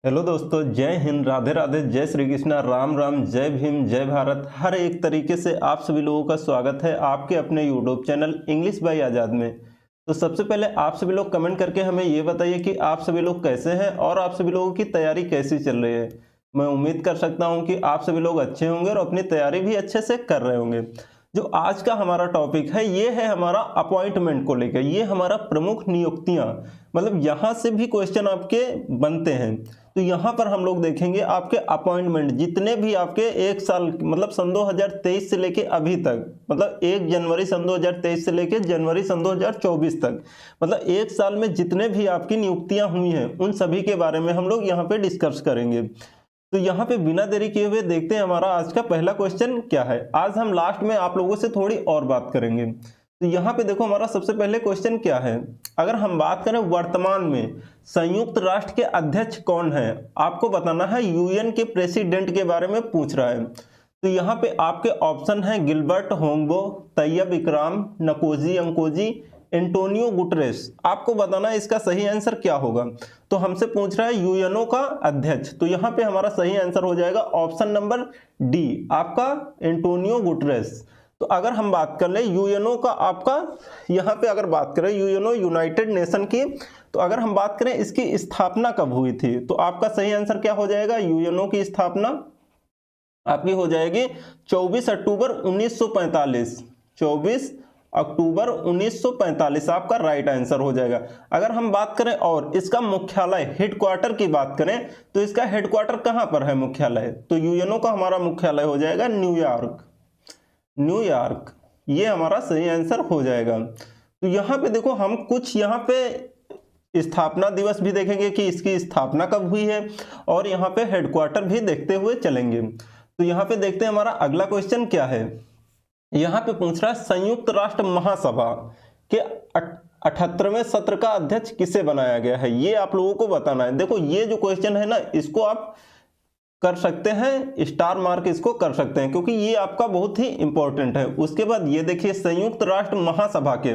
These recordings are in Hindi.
हेलो दोस्तों, जय हिंद, राधे राधे, जय श्री कृष्णा, राम राम, जय भीम, जय भारत। हर एक तरीके से आप सभी लोगों का स्वागत है आपके अपने यूट्यूब चैनल इंग्लिश बाय आज़ाद में। तो सबसे पहले आप सभी लोग कमेंट करके हमें ये बताइए कि आप सभी लोग कैसे हैं और आप सभी लोगों की तैयारी कैसी चल रही है। मैं उम्मीद कर सकता हूं कि आप सभी लोग अच्छे होंगे और अपनी तैयारी भी अच्छे से कर रहे होंगे। जो आज का हमारा टॉपिक है ये है हमारा अपॉइंटमेंट को लेकर, ये हमारा प्रमुख नियुक्तियां, मतलब यहाँ से भी क्वेश्चन आपके बनते हैं। तो यहाँ पर हम लोग देखेंगे आपके अपॉइंटमेंट जितने भी आपके एक साल मतलब सन 2023 से लेके अभी तक, मतलब 1 जनवरी सन 2023 से लेके जनवरी सन 2024 तक, मतलब एक साल में जितने भी आपकी नियुक्तियां हुई हैं उन सभी के बारे में हम लोग यहाँ पे डिस्कस करेंगे। तो यहाँ पे बिना देरी किए हुए देखते हैं हमारा आज का पहला क्वेश्चन क्या है। आज हम लास्ट में आप लोगों से थोड़ी और बात करेंगे। तो यहाँ पे देखो हमारा सबसे पहले क्वेश्चन क्या है। अगर हम बात करें वर्तमान में संयुक्त राष्ट्र के अध्यक्ष कौन है, आपको बताना है। यूएन के प्रेसिडेंट के बारे में पूछ रहा है। तो यहाँ पे आपके ऑप्शन है गिलबर्ट होंगबो, तैयब इकराम, नकोजी अंकोजी, एंटोनियो गुटरेस। आपको बताना है इसका सही आंसर क्या होगा। तो हमसे पूछ रहा है यूएनओ का अध्यक्ष, तो यहाँ पे हमारा सही आंसर हो जाएगा ऑप्शन नंबर डी, आपका एंटोनियो गुटरेस। तो अगर हम बात कर ले यूएनओ का, आपका यहाँ पे अगर बात करें यूएनओ यूनाइटेड नेशन की, तो अगर हम बात करें इसकी स्थापना कब हुई थी, तो आपका सही आंसर क्या हो जाएगा। यूएनओ की स्थापना आपकी हो जाएगी 24 अक्टूबर 1945। 24 अक्टूबर 1945 आपका राइट आंसर हो जाएगा। अगर हम बात करें और इसका मुख्यालय हेडक्वार्टर की बात करें, तो इसका हेडक्वार्टर कहां पर है मुख्यालय, तो यूएनओ का हमारा मुख्यालय हो जाएगा न्यूयॉर्क। न्यूयॉर्क, ये हमारा सही आंसर हो जाएगा। तो यहाँ पे देखो हम कुछ यहाँ पे स्थापना दिवस भी देखेंगे कि इसकी स्थापना कब हुई है, और यहाँ पे हेडक्वार्टर भी देखते हुए चलेंगे। तो यहाँ पे देखते हैं हमारा अगला क्वेश्चन क्या है। यहाँ पे पूछ रहा है संयुक्त राष्ट्र महासभा के 78वें सत्र का अध्यक्ष किसे बनाया गया है, ये आप लोगों को बताना है। देखो ये जो क्वेश्चन है ना, इसको आप कर सकते हैं स्टार मार्क, इसको कर सकते हैं क्योंकि ये आपका बहुत ही इंपॉर्टेंट है। उसके बाद ये देखिए संयुक्त राष्ट्र महासभा के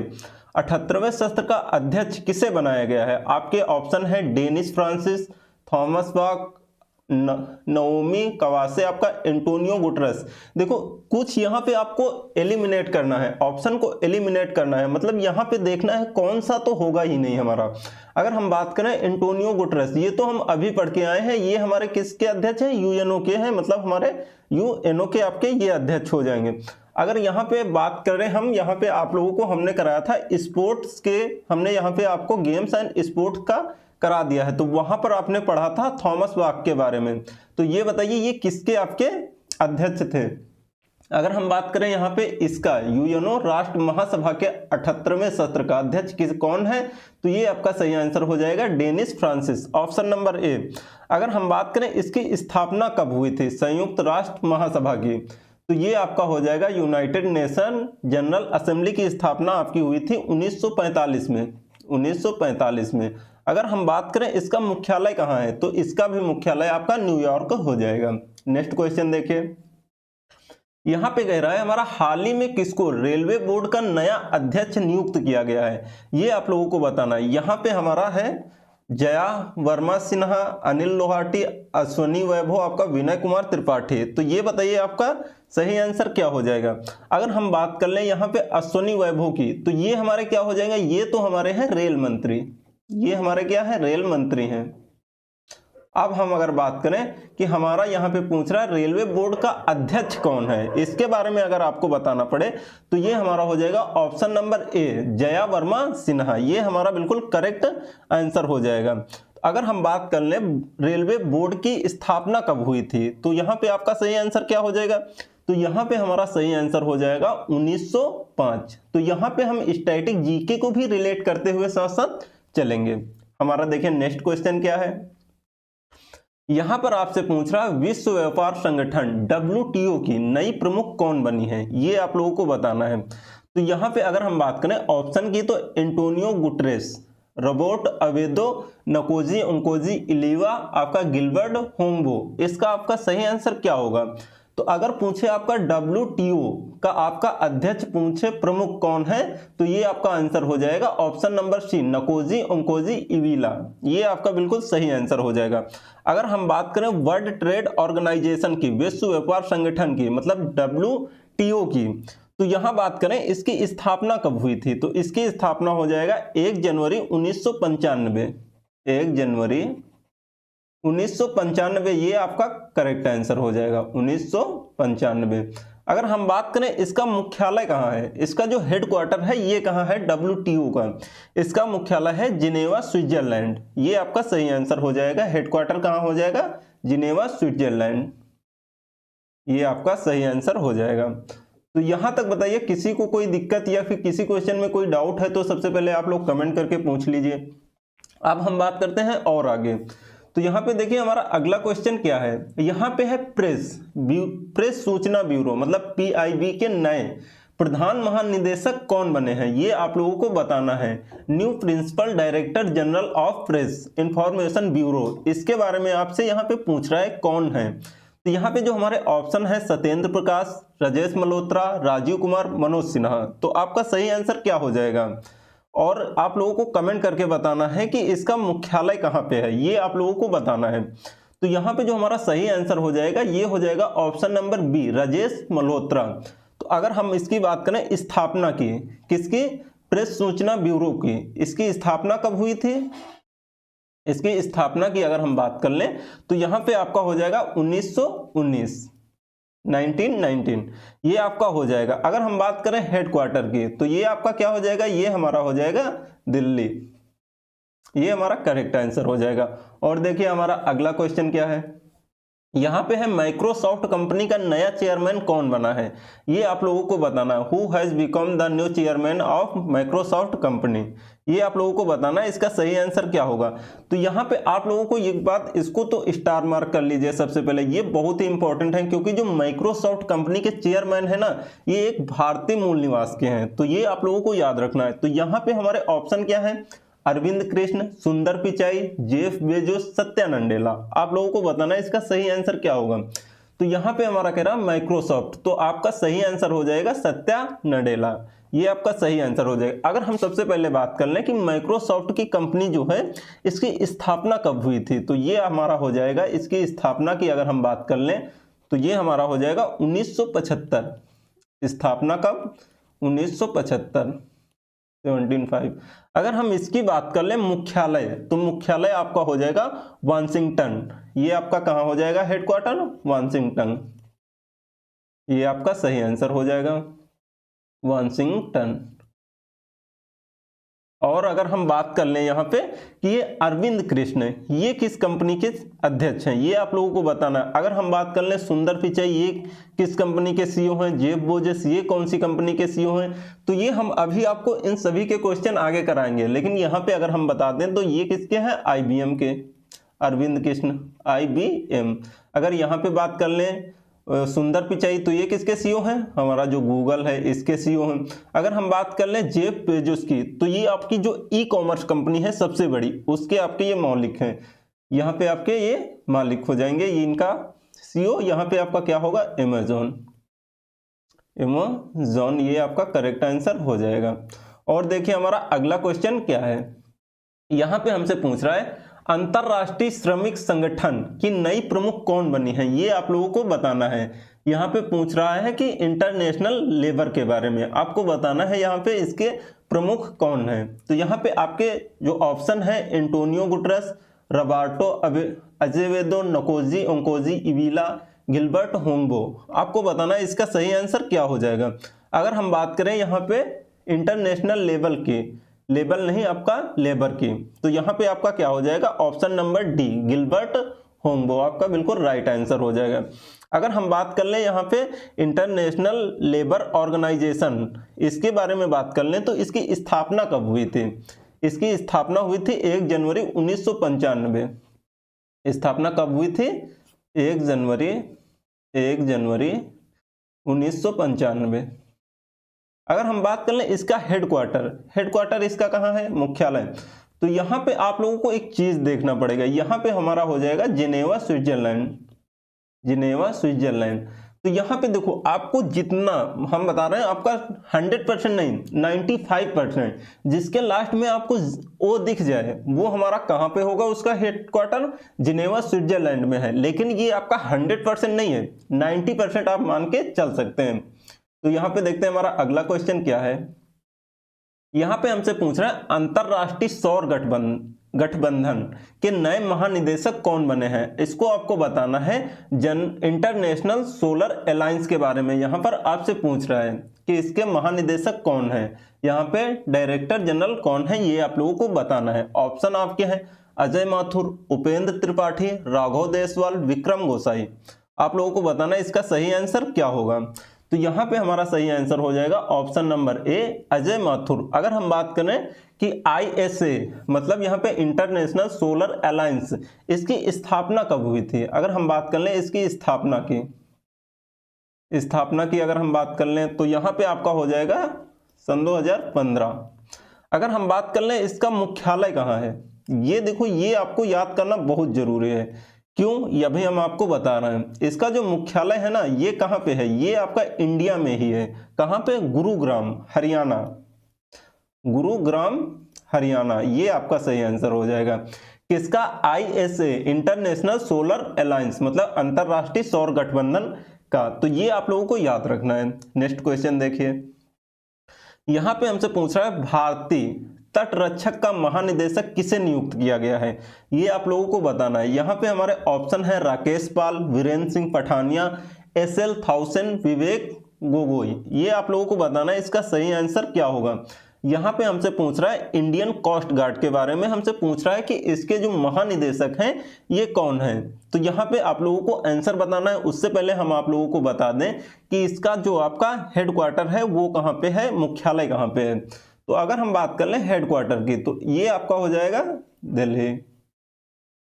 78वें सत्र का अध्यक्ष किसे बनाया गया है। आपके ऑप्शन है डेनिस फ्रांसिस, थॉमस बाक, नओमी कवासे, आपका एंटोनियो गुटरेस। देखो कुछ यहाँ पे आपको एलिमिनेट करना है, ऑप्शन को एलिमिनेट करना है, मतलब यहाँ पे देखना है कौन सा तो होगा ही नहीं हमारा। अगर हम बात करें एंटोनियो गुटरेस, ये तो हम अभी पढ़ के आए हैं, ये हमारे किसके अध्यक्ष हैं, यूएनओ के हैं, मतलब हमारे यूएनओ के आपके ये अध्यक्ष हो जाएंगे। अगर यहाँ पे बात करें हम, यहाँ पे आप लोगों को हमने कराया था स्पोर्ट्स के, हमने यहाँ पे आपको गेम्स एंड स्पोर्ट्स का करा दिया है, तो वहां पर आपने पढ़ा था थॉमस बाक के बारे में। तो ये बताइए ये किसके आपके अध्यक्ष थे। अगर हम बात करें यहाँ पे इसका यूएनओ राष्ट्र महासभा के 78वें सत्र का अध्यक्ष कौन है, तो ये आपका सही आंसर हो जाएगा Dennis Francis, option number A. अगर हम बात करें इसकी स्थापना कब हुई थी संयुक्त राष्ट्र महासभा की, तो ये आपका हो जाएगा यूनाइटेड नेशन जनरल असेंबली की स्थापना आपकी हुई थी 1945 में। 1945 में। अगर हम बात करें इसका मुख्यालय कहाँ है, तो इसका भी मुख्यालय आपका न्यूयॉर्क हो जाएगा। नेक्स्ट क्वेश्चन देखिए, यहाँ पे कह रहा है हमारा हाल ही में किसको रेलवे बोर्ड का नया अध्यक्ष नियुक्त किया गया है, ये आप लोगों को बताना है। यहाँ पे हमारा है जया वर्मा सिन्हा, अनिल लोहाटी, अश्वनी वैभव, आपका विनय कुमार त्रिपाठी। तो ये बताइए आपका सही आंसर क्या हो जाएगा। अगर हम बात कर लें यहाँ पे अश्वनी वैभव की, तो ये हमारे क्या हो जाएगा, ये तो हमारे हैं रेल मंत्री, ये हमारे क्या है रेल मंत्री हैं। अब हम अगर बात करें कि हमारा यहाँ पे पूछ रहा है रेलवे बोर्ड का अध्यक्ष कौन है, इसके बारे में अगर आपको बताना पड़े, तो ये हमारा हो जाएगा ऑप्शन नंबर ए, जया वर्मा सिन्हा, ये हमारा बिल्कुल करेक्ट आंसर हो जाएगा। अगर हम बात कर लें रेलवे बोर्ड की स्थापना कब हुई थी, तो यहाँ पे आपका सही आंसर क्या हो जाएगा, तो यहाँ पे हमारा सही आंसर हो जाएगा 1905। तो यहाँ पे हम स्टैटिक जीके को भी रिलेट करते हुए साथ साथ चलेंगे। हमारा देखिए नेक्स्ट क्वेश्चन क्या है। यहां पर आपसे पूछ रहा है विश्व व्यापार संगठन WTO की नई प्रमुख कौन बनी है, ये आप लोगों को बताना है। तो यहां पे अगर हम बात करें ऑप्शन की, तो एंटोनियो गुटरेस, रोबर्ट अवेदो, नकोजी अंकोजी इलीवा, आपका गिलबर्ट होंगबो। इसका आपका सही आंसर क्या होगा, तो अगर पूछे आपका WTO का आपका अध्यक्ष पूछे प्रमुख कौन है, तो ये आपका आंसर हो जाएगा ऑप्शन नंबर सी, नकोजी ओंकोजी इविला। ये आपका बिल्कुल सही आंसर हो जाएगा। अगर हम बात करें वर्ल्ड ट्रेड ऑर्गेनाइजेशन की, विश्व व्यापार संगठन की, मतलब WTO की, तो यहां बात करें इसकी स्थापना कब हुई थी, तो इसकी स्थापना हो जाएगा 1 जनवरी 1995। 1 जनवरी 1995 ये आपका करेक्ट आंसर हो जाएगा, 1995। अगर हम बात करें इसका मुख्यालय कहाँ है, इसका जो हेडक्वार्टर है ये कहाँ है WTO का, इसका मुख्यालय है जिनेवा स्विट्जरलैंड। ये आपका सही आंसर हो जाएगा। हेडक्वार्टर कहाँ हो जाएगा, जिनेवा स्विट्जरलैंड। ये आपका सही आंसर हो जाएगा। तो यहां तक बताइए किसी को कोई दिक्कत या फिर किसी क्वेश्चन में कोई डाउट है तो सबसे पहले आप लोग कमेंट करके पूछ लीजिए। अब हम बात करते हैं और आगे। तो यहाँ पे देखिए हमारा अगला क्वेश्चन क्या है, यहाँ पे है प्रेस सूचना ब्यूरो मतलब PIB के नए प्रधान महानिदेशक कौन बने हैं, ये आप लोगों को बताना है। New principal director general of press information bureau, इसके बारे में आपसे यहाँ पे पूछ रहा है कौन है। तो यहाँ पे जो हमारे ऑप्शन है सत्येंद्र प्रकाश, राजेश मल्होत्रा, राजीव कुमार, मनोज सिन्हा। तो आपका सही आंसर क्या हो जाएगा, और आप लोगों को कमेंट करके बताना है कि इसका मुख्यालय कहाँ पे है, ये आप लोगों को बताना है। तो यहाँ पे जो हमारा सही आंसर हो जाएगा ये हो जाएगा option number B, Rajesh Malhotra. तो अगर हम इसकी बात करें स्थापना की, किसकी, प्रेस सूचना ब्यूरो की, इसकी स्थापना कब हुई थी, इसकी स्थापना की अगर हम बात कर लें तो यहाँ पे आपका हो जाएगा 1919 ये आपका हो जाएगा। अगर हम बात करें हेडक्वार्टर की तो ये आपका क्या हो जाएगा, ये हमारा हो जाएगा दिल्ली। ये हमारा करेक्ट आंसर हो जाएगा। और देखिए हमारा अगला क्वेश्चन क्या है, यहाँ पे है माइक्रोसॉफ्ट कंपनी का नया चेयरमैन कौन बना है, ये आप लोगों को बताना है। Who has become the new chairman of Microsoft company, ये आप लोगों को बताना है। इसका सही आंसर क्या होगा, तो यहाँ पे आप लोगों को एक बात, इसको तो स्टार मार्क कर लीजिए सबसे पहले, ये बहुत ही इंपॉर्टेंट है क्योंकि जो माइक्रोसॉफ्ट कंपनी के चेयरमैन है ना, ये एक भारतीय मूल निवास के हैं, तो ये आप लोगों को याद रखना है। तो यहाँ पे हमारे ऑप्शन क्या है, अरविंद कृष्ण, सुंदर पिचाई, जेफ बेजोस, सत्या नडेला। आप लोगों को बताना है इसका सही आंसर क्या होगा। तो यहाँ पे हमारा कह रहा माइक्रोसॉफ्ट, तो आपका सही आंसर हो जाएगा सत्या नडेला। ये आपका सही आंसर हो जाएगा। अगर हम सबसे पहले बात कर लें कि माइक्रोसॉफ्ट की कंपनी जो है इसकी स्थापना कब हुई थी, तो ये हमारा हो जाएगा, इसकी स्थापना की अगर हम बात कर लें तो ये हमारा हो जाएगा 1975। स्थापना कब, 1975, 1705। अगर हम इसकी बात कर लें मुख्यालय, तो मुख्यालय आपका हो जाएगा वाशिंगटन। ये आपका कहां हो जाएगा, हेडक्वार्टर वाशिंगटन। ये आपका सही आंसर हो जाएगा, वाशिंगटन। और अगर हम बात कर लें यहाँ पे कि ये अरविंद कृष्ण ये किस कंपनी के अध्यक्ष हैं, ये आप लोगों को बताना है। अगर हम बात कर लें सुंदर पिचाई ये किस कंपनी के सीईओ हैं, जेफ बेजोस ये कौन सी कंपनी के सीईओ हैं, तो ये हम अभी आपको इन सभी के क्वेश्चन आगे कराएंगे। लेकिन यहाँ पे अगर हम बता दें तो ये किसके हैं, IBM के, अरविंद कृष्ण IBM। अगर यहाँ पे बात कर लें सुंदर पिचाई तो ये किसके सीईओ हैं, हमारा जो गूगल है इसके सीईओ हैं। अगर हम बात कर लें जेफ बेजोस की, तो ये आपकी जो ई-कॉमर्स कंपनी है सबसे बड़ी, उसके आपके ये मालिक हैं, यहाँ पे आपके ये मालिक हो जाएंगे, ये इनका सीईओ। यहाँ पे आपका क्या होगा, अमेजॉन। ये आपका करेक्ट आंसर हो जाएगा। और देखिए हमारा अगला क्वेश्चन क्या है, यहाँ पे हमसे पूछ रहा है अंतरराष्ट्रीय श्रमिक संगठन की नई प्रमुख कौन बनी है, ये आप लोगों को बताना है। यहाँ पे पूछ रहा है कि इंटरनेशनल लेबर के बारे में आपको बताना है, यहाँ पे इसके प्रमुख कौन है। तो यहाँ पे आपके जो ऑप्शन है Antonio Guterres, Roberto Azevedo, Ngozi ओंकोजी इविला, गिलबर्ट होंगबो। आपको बताना है इसका सही आंसर क्या हो जाएगा। अगर हम बात करें यहाँ पे इंटरनेशनल लेवल की, लेबल नहीं आपका लेबर की, तो यहाँ पे आपका क्या हो जाएगा, option number D, Gilbert Houngbo आपका बिल्कुल राइट आंसर हो जाएगा। अगर हम बात कर लें यहाँ पे इंटरनेशनल लेबर ऑर्गेनाइजेशन, इसके बारे में बात कर लें तो इसकी स्थापना कब हुई थी, इसकी स्थापना हुई थी 1 जनवरी 1995। स्थापना कब हुई थी, 1 जनवरी 1995। अगर हम बात कर लें इसका हेडक्वार्टर इसका कहाँ है, मुख्यालय, तो यहाँ पे आप लोगों को एक चीज देखना पड़ेगा, यहाँ पे हमारा हो जाएगा जिनेवा स्विट्जरलैंड। तो यहाँ पे देखो आपको जितना हम बता रहे हैं आपका 100% नहीं 95%, जिसके लास्ट में आपको ओ दिख जाए वो हमारा कहाँ पे होगा, उसका हेडक्वार्टर जिनेवा स्विट्जरलैंड में है। लेकिन ये आपका 100% नहीं है, 90% आप मान के चल सकते हैं। तो यहाँ पे देखते हैं हमारा अगला क्वेश्चन क्या है। यहाँ पे हमसे पूछ रहा है अंतरराष्ट्रीय सौर गठबंधन के नए महानिदेशक कौन बने हैं। इसको आपको बताना है इंटरनेशनल सोलर अलायंस के बारे में। यहाँ पर आपसे पूछ रहा है कि इसके महानिदेशक कौन है, यहाँ पे डायरेक्टर जनरल कौन है, ये आप लोगों को बताना है। ऑप्शन आपके हैं अजय माथुर, उपेंद्र त्रिपाठी, राघव देसवाल, विक्रम गोसाई। आप लोगों को बताना है इसका सही आंसर क्या होगा। तो यहाँ पे हमारा सही आंसर हो जाएगा ऑप्शन नंबर ए अजय माथुर। अगर हम बात करें कि ISA मतलब यहाँ पे इंटरनेशनल सोलर अलायंस, इसकी स्थापना कब हुई थी, अगर हम बात कर लें इसकी स्थापना की अगर हम बात कर लें तो यहाँ पे आपका हो जाएगा सन 2015। अगर हम बात कर लें इसका मुख्यालय कहाँ है, ये देखो ये आपको याद करना बहुत जरूरी है। क्यों, यह भी हम आपको बता रहे हैं। इसका जो मुख्यालय है ना ये कहाँ पे है, ये आपका इंडिया में ही है। कहाँ पे, गुरुग्राम हरियाणा, गुरुग्राम हरियाणा, ये आपका सही आंसर हो जाएगा। किसका, ISA इंटरनेशनल सोलर अलायंस मतलब अंतरराष्ट्रीय सौर गठबंधन का। तो ये आप लोगों को याद रखना है। नेक्स्ट क्वेश्चन देखिए, यहाँ पे हमसे पूछ रहा है भारतीय तट रक्षक का महानिदेशक किसे नियुक्त किया गया है, ये आप लोगों को बताना है। यहाँ पे हमारे ऑप्शन है राकेश पाल, वीरेंद्र सिंह पठानिया, SL थाउसेन, विवेक गोगोई। ये आप लोगों को बताना है इसका सही आंसर क्या होगा। यहाँ पे हमसे पूछ रहा है इंडियन कोस्ट गार्ड के बारे में, हमसे पूछ रहा है कि इसके जो महानिदेशक हैं ये कौन है। तो यहाँ पे आप लोगों को आंसर बताना है। उससे पहले हम आप लोगों को बता दें कि इसका जो आपका हेडक्वार्टर है वो कहाँ पे है, मुख्यालय कहाँ पे है। तो अगर हम बात कर लें हेडक्वार्टर की तो ये आपका हो जाएगा दिल्ली,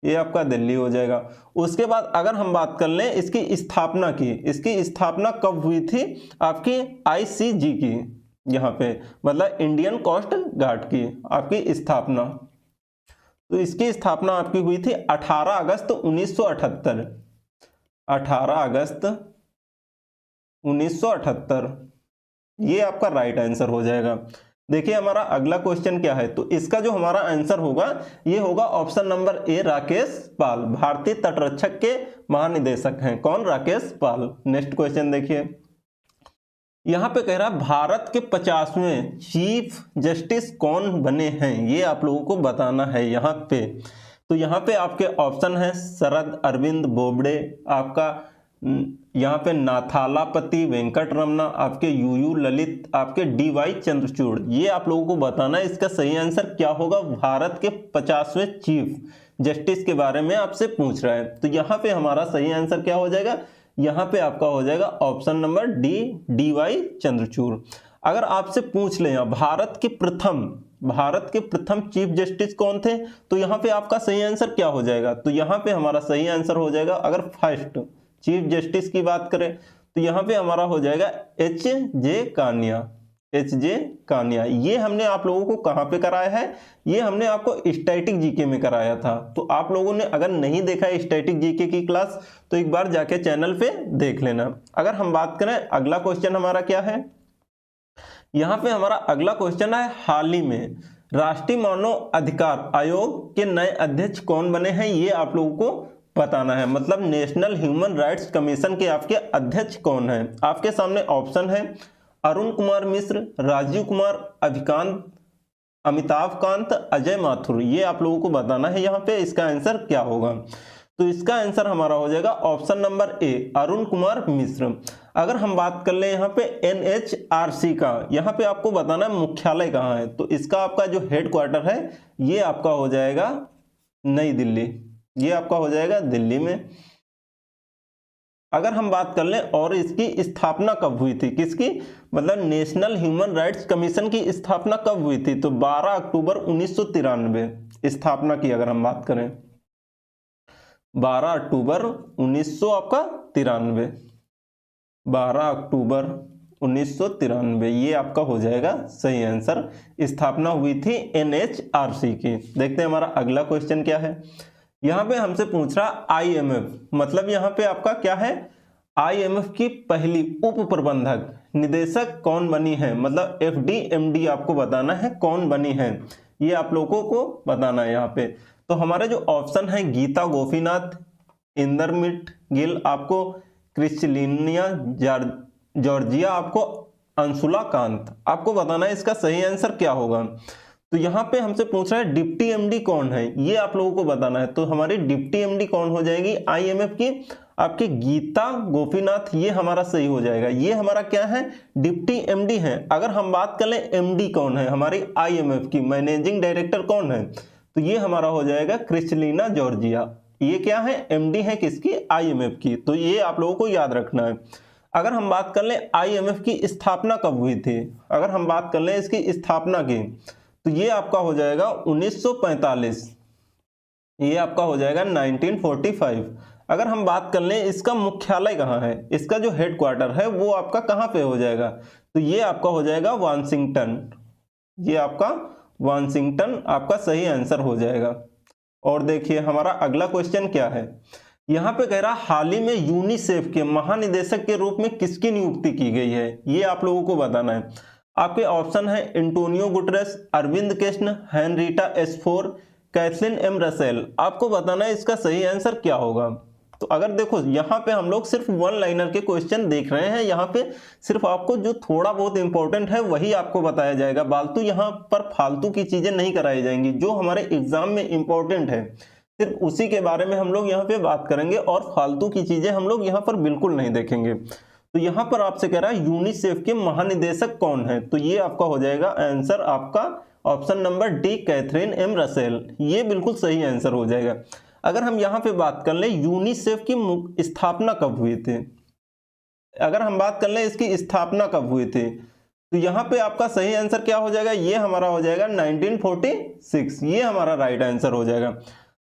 ये आपका दिल्ली हो जाएगा। उसके बाद अगर हम बात कर लें इसकी स्थापना की, इसकी स्थापना कब हुई थी आपकी ICG की, यहाँ पे मतलब इंडियन कोस्ट गार्ड की आपकी स्थापना। तो इसकी स्थापना आपकी हुई थी 18 अगस्त 1978, 18 अगस्त 1978, ये आपका राइट आंसर हो जाएगा। देखिए हमारा अगला क्वेश्चन क्या है, तो इसका जो हमारा आंसर होगा ये होगा ऑप्शन नंबर ए राकेश पाल। भारतीय तटरक्षक के महानिदेशक हैं कौन, राकेश पाल। नेक्स्ट क्वेश्चन देखिए, यहाँ पे कह रहा है भारत के 50वें चीफ जस्टिस कौन बने हैं, ये आप लोगों को बताना है यहाँ पे। तो यहाँ पे आपके ऑप्शन है शरद अरविंद बोबडे, आपका यहाँ पे नाथालापति वेंकट रमना, आपके UU ललित, आपके DY चंद्रचूड़। ये आप लोगों को बताना है इसका सही आंसर क्या होगा। भारत के 50वें चीफ जस्टिस के बारे में आपसे पूछ रहा है। तो यहाँ पे हमारा सही आंसर क्या हो जाएगा, यहाँ पे आपका हो जाएगा option number D DY Chandrachud. अगर आपसे पूछ लें भारत के प्रथम चीफ जस्टिस कौन थे, तो यहाँ पे आपका सही आंसर क्या हो जाएगा। तो यहाँ पे हमारा सही आंसर हो जाएगा, अगर फर्स्ट चीफ जस्टिस की बात करें तो यहाँ पे हमारा हो जाएगा HJ कानिया। ये हमने आप लोगों को कहाँ पे कराया है, ये हमने आपको स्टैटिक जीके में कराया था। तो आप लोगों ने अगर नहीं देखा है स्टैटिक जीके की क्लास तो एक बार जाके चैनल पे देख लेना। अगर हम बात करें अगला क्वेश्चन हमारा क्या है, यहाँ पे हमारा अगला क्वेश्चन है हाल ही में राष्ट्रीय मानव अधिकार आयोग के नए अध्यक्ष कौन बने हैं, ये आप लोगों को बताना है। मतलब नेशनल ह्यूमन राइट्स कमीशन के आपके अध्यक्ष कौन है। आपके सामने ऑप्शन है अरुण कुमार मिश्र, राजीव कुमार, अमिताभ कांत, अजय माथुर। ये आप लोगों को बताना है यहाँ पे इसका आंसर क्या होगा। तो इसका आंसर हमारा हो जाएगा option number A Arun Kumar Mishra. अगर हम बात कर ले यहाँ पे NHRC का, यहाँ पे आपको बताना है मुख्यालय कहाँ है। तो इसका आपका जो हेडक्वार्टर है ये आपका हो जाएगा नई दिल्ली, ये आपका हो जाएगा दिल्ली में। अगर हम बात कर लें और इसकी स्थापना कब हुई थी, किसकी, मतलब नेशनल ह्यूमन राइट्स कमीशन की स्थापना कब हुई थी, तो 12 अक्टूबर 1993 स्थापना की। अगर हम बात करें 12 अक्टूबर 1993, 12 अक्टूबर 1993, ये आपका हो जाएगा सही आंसर। स्थापना हुई थी NHRC की। देखते हैं हमारा अगला क्वेश्चन क्या है। यहाँ पे हमसे पूछ रहा IMF, मतलब यहाँ पे आपका क्या है आईएमएफ की पहली उप प्रबंधक निदेशक कौन बनी है, मतलब एफडी एमडी आपको बताना है कौन बनी है, ये आप लोगों को बताना है यहाँ पे। तो हमारे जो ऑप्शन है गीता गोपीनाथ, इंदरमिट गिल आपको, क्रिस्टलिनिया जॉर्जिया आपको, अंशुला कांत आपको बताना है इसका सही आंसर क्या होगा। तो यहाँ पे हमसे पूछ रहा है डिप्टी एमडी कौन है, ये आप लोगों को बताना है। तो हमारी डिप्टी एमडी कौन हो जाएगी आईएमएफ की, आपकी गीता गोपीनाथ, ये हमारा सही हो जाएगा। ये हमारा क्या है, डिप्टी एमडी है। अगर हम बात कर ले एमडी कौन है हमारी आईएमएफ की, मैनेजिंग डायरेक्टर कौन है, तो ये हमारा हो जाएगा क्रिस्टलिना जॉर्जिया। ये क्या है, एमडी है किसकी, आईएमएफ की। तो ये आप लोगों को याद रखना है। अगर हम बात कर ले आईएमएफ की स्थापना कब हुई थी, अगर हम बात कर ले इसकी स्थापना की, तो ये आपका हो जाएगा 1945, ये आपका हो जाएगा 1945। अगर हम बात कर लें इसका मुख्यालय कहाँ है, इसका जो हेडक्वार्टर है वो आपका कहाँ पे हो जाएगा, तो ये आपका हो जाएगा वाशिंगटन, ये आपका वाशिंगटन आपका सही आंसर हो जाएगा। और देखिए हमारा अगला क्वेश्चन क्या है, यहाँ पे कह रहा हाल ही में यूनिसेफ के महानिदेशक के रूप में किसकी नियुक्ति की गई है, ये आप लोगों को बताना है। आपके ऑप्शन है Antonio Guterres, Arvind Krishna, Henrietta Fore, Kathleen M Russell. आपको बताना है इसका सही आंसर क्या होगा। तो अगर देखो यहाँ पे हम लोग सिर्फ वन लाइनर के क्वेश्चन देख रहे हैं, यहाँ पे सिर्फ आपको जो थोड़ा बहुत इंपॉर्टेंट है वही आपको बताया जाएगा, फालतू यहाँ पर फालतू की चीजें नहीं कराई जाएंगी। जो हमारे एग्जाम में इंपॉर्टेंट है सिर्फ उसी के बारे में हम लोग यहाँ पे बात करेंगे, और फालतू की चीजें हम लोग यहाँ पर बिल्कुल नहीं देखेंगे। तो यहाँ पर आपसे कह रहा है यूनिसेफ के महानिदेशक कौन है, तो ये आपका हो जाएगा आंसर आपका option number D, Catherine M Russell, ये बिल्कुल सही आंसर हो जाएगा। अगर हम यहाँ पे बात कर ले यूनिसेफ की स्थापना कब हुई थी, अगर हम बात कर ले इसकी स्थापना कब हुई थी, तो यहाँ पे आपका सही आंसर क्या हो जाएगा, ये हमारा हो जाएगा 1946, ये हमारा राइट आंसर हो जाएगा।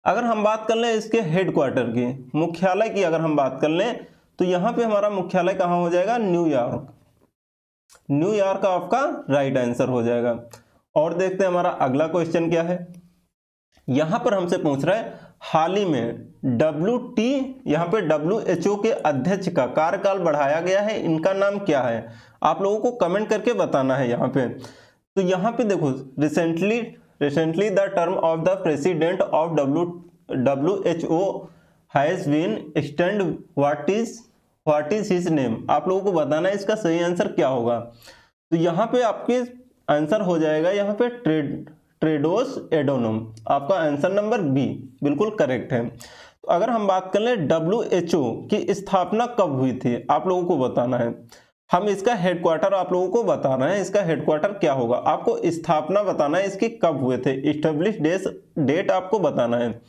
अगर हम बात कर लें इसके हेडक्वार्टर की, मुख्यालय की अगर हम बात कर लें, तो यहाँ पे हमारा मुख्यालय कहाँ हो जाएगा, न्यूयॉर्क, न्यूयॉर्क आपका राइट आंसर हो जाएगा। और देखते हैं हमारा अगला क्वेश्चन क्या है। यहाँ पर हमसे पूछ रहा है हाल ही में यहाँ पे WHO के अध्यक्ष का कार्यकाल बढ़ाया गया है, इनका नाम क्या है, आप लोगों को कमेंट करके बताना है यहाँ पे। तो यहाँ पे देखो recently the term of the president of WHO has been extend, what is his name, आप लोगों को बताना है इसका सही आंसर क्या होगा। तो यहाँ पे आपके आंसर हो जाएगा यहाँ पे ट्रेडोस एडोनम, आपका आंसर नंबर बी बिल्कुल करेक्ट है। तो अगर हम बात कर लें WHO की स्थापना कब हुई थी, आप लोगों को बताना है। हम इसका हेडक्वार्टर आप लोगों को बता रहे हैं, इसका हेडक्वार्टर क्या होगा, आपको स्थापना बताना है इसकी कब हुए थे, इस्टेब्लिश डेट आपको बताना है।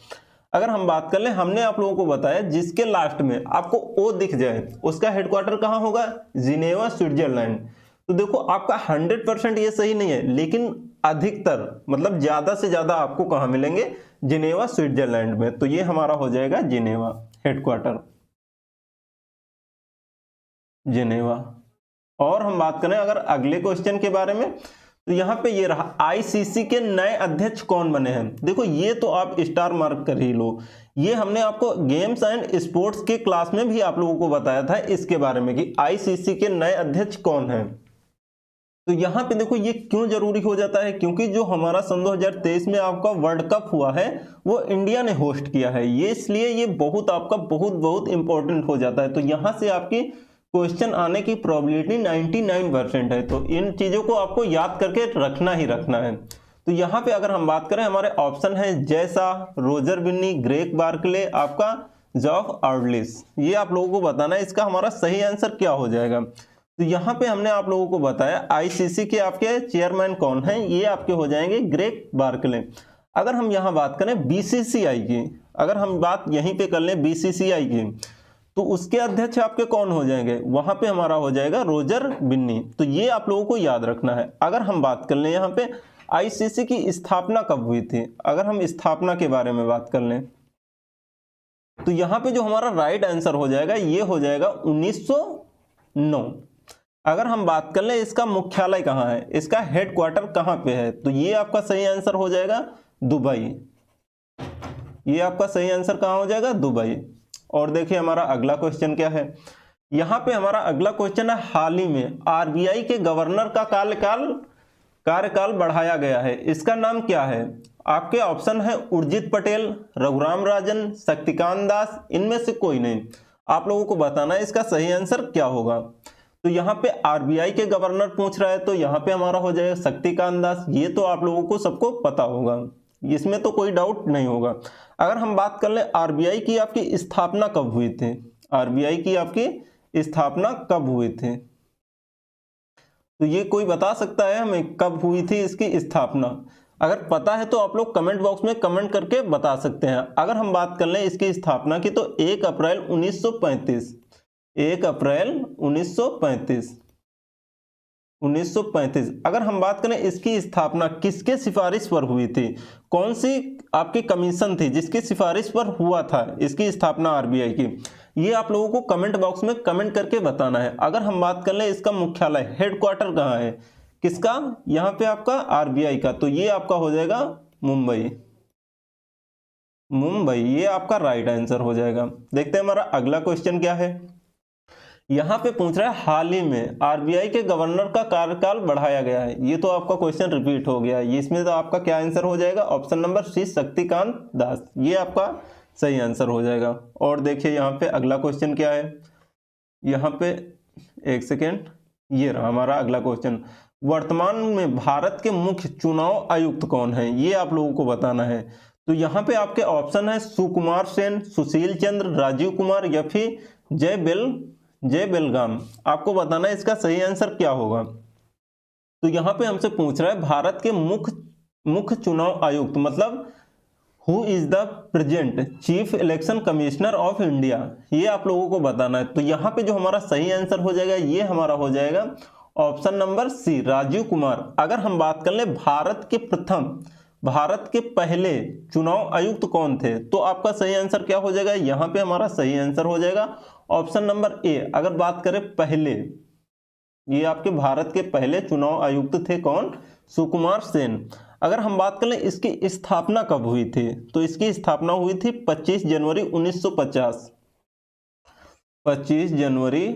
अगर हम बात कर लें, हमने आप लोगों को बताया जिसके लास्ट में आपको ओ दिख जाए उसका हेडक्वार्टर कहाँ होगा, जिनेवा स्विट्जरलैंड। तो देखो आपका 100% ये सही नहीं है, लेकिन अधिकतर मतलब ज्यादा से ज्यादा आपको कहाँ मिलेंगे, जिनेवा स्विट्जरलैंड में। तो ये हमारा हो जाएगा जिनेवा हेडक्वार्टर, जिनेवा। और हम बात करें अगर अगले क्वेश्चन के बारे में, तो यहाँ पे ये रहा आईसीसी के नए अध्यक्ष कौन बने हैं। देखो ये तो आप स्टार मार्क कर ही लो, ये हमने आपको गेम्स एंड स्पोर्ट्स के क्लास में भी आप लोगों को बताया था इसके बारे में कि आईसीसी के नए अध्यक्ष कौन हैं। तो यहाँ पे देखो ये क्यों जरूरी हो जाता है, क्योंकि जो हमारा सन 2023 में आपका वर्ल्ड कप हुआ है वो इंडिया ने होस्ट किया है, ये इसलिए ये बहुत आपका बहुत इंपॉर्टेंट हो जाता है। तो यहाँ से आपकी क्वेश्चन आने की प्रोबेबिलिटी 99% है। तो इन चीजों को आपको याद करके रखना ही रखना है। तो यहाँ पे अगर हम बात करें, हमारे ऑप्शन है जैसा, रोजर बिन्नी, ग्रेग बार्कले, आपका जॉफ आर्डलिस, ये आप लोगों को बताना है इसका हमारा सही आंसर क्या हो जाएगा। तो यहाँ पे हमने आप लोगों को बताया आईसीसी के आपके चेयरमैन कौन हैं, ये आपके हो जाएंगे ग्रेग बार्कले। अगर हम यहाँ बात करें बीसीसीआई की, अगर हम बात यहीं पे कर लें बीसीसीआई की, तो उसके अध्यक्ष आपके कौन हो जाएंगे, वहां पे हमारा हो जाएगा रोजर बिन्नी। तो ये आप लोगों को याद रखना है। अगर हम बात कर लें यहाँ पे आईसीसी की स्थापना कब हुई थी, अगर हम स्थापना के बारे में बात कर लें, तो यहाँ पे जो हमारा राइट आंसर हो जाएगा ये हो जाएगा 1909। अगर हम बात कर लें इसका मुख्यालय कहाँ है, इसका हेडक्वार्टर कहाँ पे है, तो ये आपका सही आंसर हो जाएगा दुबई, ये आपका सही आंसर कहाँ हो जाएगा, दुबई। और देखिए हमारा अगला क्वेश्चन क्या है, यहाँ पे हमारा अगला क्वेश्चन है, हाल ही में आरबीआई के गवर्नर का कार्यकाल बढ़ाया गया है, इसका नाम क्या है? आपके ऑप्शन है उर्जित पटेल, रघुराम राजन, शक्तिकांत दास, इनमें से कोई नहीं। आप लोगों को बताना है इसका सही आंसर क्या होगा। तो यहाँ पे आरबीआई के गवर्नर पूछ रहा है, तो यहाँ पे हमारा हो जाएगा शक्तिकांत दास। ये तो आप लोगों को सबको पता होगा, इसमें तो कोई डाउट नहीं होगा। अगर हम बात कर ले आरबीआई की आपकी स्थापना कब हुई थी, आरबीआई की आपकी स्थापना कब हुई थी, तो ये कोई बता सकता है हमें कब हुई थी इसकी स्थापना? अगर पता है तो आप लोग कमेंट बॉक्स में कमेंट करके बता सकते हैं। अगर हम बात कर लें इसकी स्थापना की, तो 1 अप्रैल 1935, 1 अप्रैल 1935। अगर हम बात करें इसकी स्थापना किसके सिफारिश पर हुई थी, कौन सी आपकी कमीशन थी जिसकी सिफारिश पर हुआ था इसकी स्थापना आरबीआई की, ये आप लोगों को कमेंट बॉक्स में कमेंट करके बताना है। अगर हम बात कर लें इसका मुख्यालय हेडक्वार्टर कहाँ है, किसका, यहाँ पे आपका आरबीआई का, तो ये आपका हो जाएगा मुंबई, ये आपका राइट आंसर हो जाएगा। देखते हैं हमारा अगला क्वेश्चन क्या है। यहाँ पे पूछ रहा है, हाल ही में आरबीआई के गवर्नर का कार्यकाल बढ़ाया गया है, ये तो आपका क्वेश्चन रिपीट हो गया है, इसमें तो आपका क्या आंसर हो जाएगा? ऑप्शन नंबर सी, शक्तिकांत दास, ये आपका सही आंसर हो जाएगा। और देखिए यहाँ पे अगला क्वेश्चन क्या है, यहाँ पे एक सेकेंड, ये रहा हमारा अगला क्वेश्चन। वर्तमान में भारत के मुख्य चुनाव आयुक्त कौन है, ये आप लोगों को बताना है। तो यहाँ पे आपके ऑप्शन है सुकुमार सेन, सुशील चंद्र, राजीव कुमार या फिर जय बेलगाम। आपको बताना है इसका सही आंसर क्या होगा। तो यहाँ पे हमसे पूछ रहा है भारत के मुख्य चुनाव आयुक्त, मतलब who is the present chief election commissioner of India, ये आप लोगों को बताना है। तो यहाँ पे जो हमारा सही आंसर हो जाएगा, ये हमारा हो जाएगा option number C, Rajeev Kumar. अगर हम बात कर ले भारत के पहले चुनाव आयुक्त कौन थे, तो आपका सही आंसर क्या हो जाएगा? यहाँ पे हमारा सही आंसर हो जाएगा ऑप्शन नंबर ए। अगर बात करें पहले, ये आपके भारत के पहले चुनाव आयुक्त थे कौन? सुकुमार सेन। अगर हम बात करें इसकी स्थापना कब हुई थी, तो इसकी स्थापना हुई थी 25 जनवरी 1950, 25 जनवरी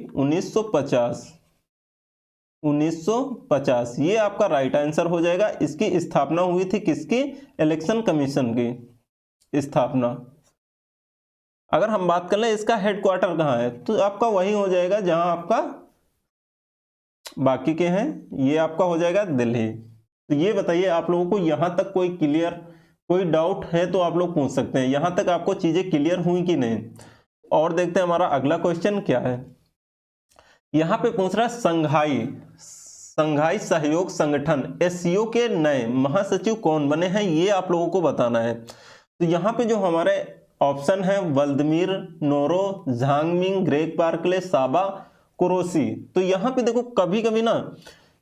1950, ये आपका राइट आंसर हो जाएगा। इसकी स्थापना हुई थी किसकी? इलेक्शन कमीशन की स्थापना। अगर हम बात कर ले इसका हेडक्वार्टर कहाँ है, तो आपका वही हो जाएगा जहां आपका बाकी के हैं, ये आपका हो जाएगा दिल्ली। तो ये बताइए आप लोगों को यहां तक कोई डाउट है तो आप लोग पूछ सकते हैं, यहां तक आपको चीजें क्लियर हुई कि नहीं। और देखते हैं हमारा अगला क्वेश्चन क्या है। यहां पे पूछ रहा है संघाई सहयोग संगठन एससीओ के नए महासचिव कौन बने हैं, ये आप लोगों को बताना है। तो यहाँ पे जो हमारे ऑप्शन है व्लादिमीर नोरो, झांगमिंग, ग्रेग बार्कले, साबा कुरोसी। तो यहाँ पे देखो कभी कभी ना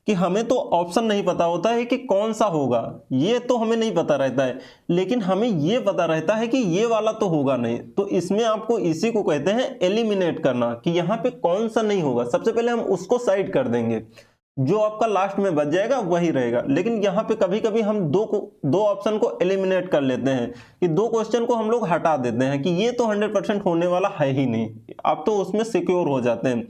कि हमें तो ऑप्शन नहीं पता होता है कि कौन सा होगा, ये तो हमें नहीं पता रहता है, लेकिन हमें ये पता रहता है कि ये वाला तो होगा नहीं। तो इसमें आपको इसी को कहते हैं एलिमिनेट करना, कि यहाँ पे कौन सा नहीं होगा। सबसे पहले हम उसको साइड कर देंगे, जो आपका लास्ट में बच जाएगा वही रहेगा। लेकिन यहाँ पे कभी कभी हम दो ऑप्शन को एलिमिनेट कर लेते हैं, कि दो क्वेश्चन को हम लोग हटा देते हैं कि ये तो 100% होने वाला है ही नहीं, आप तो उसमें सिक्योर हो जाते हैं।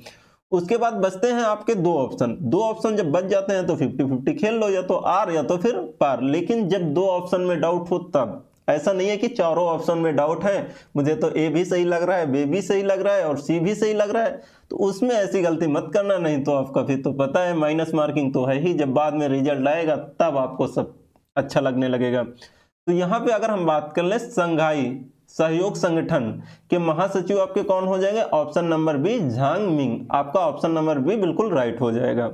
उसके बाद बचते हैं आपके दो ऑप्शन जब बच जाते हैं तो 50-50 खेल लो, या तो आर या तो फिर पार। लेकिन जब दो ऑप्शन में डाउट हो तब, ऐसा नहीं है कि चारों ऑप्शन में डाउट है, मुझे तो ए भी सही लग रहा है, बी भी सही लग रहा है और सी भी सही लग रहा है, तो उसमें ऐसी गलती मत करना, नहीं तो आपका फिर तो पता है माइनस मार्किंग तो है ही, जब बाद में रिजल्ट आएगा तब आपको सब अच्छा लगने लगेगा। तो यहाँ पे अगर हम बात कर ले संघाई सहयोग संगठन के महासचिव आपके कौन हो जाएंगे? Option number B, Zhang Ming. आपका ऑप्शन नंबर बी बिल्कुल राइट हो जाएगा।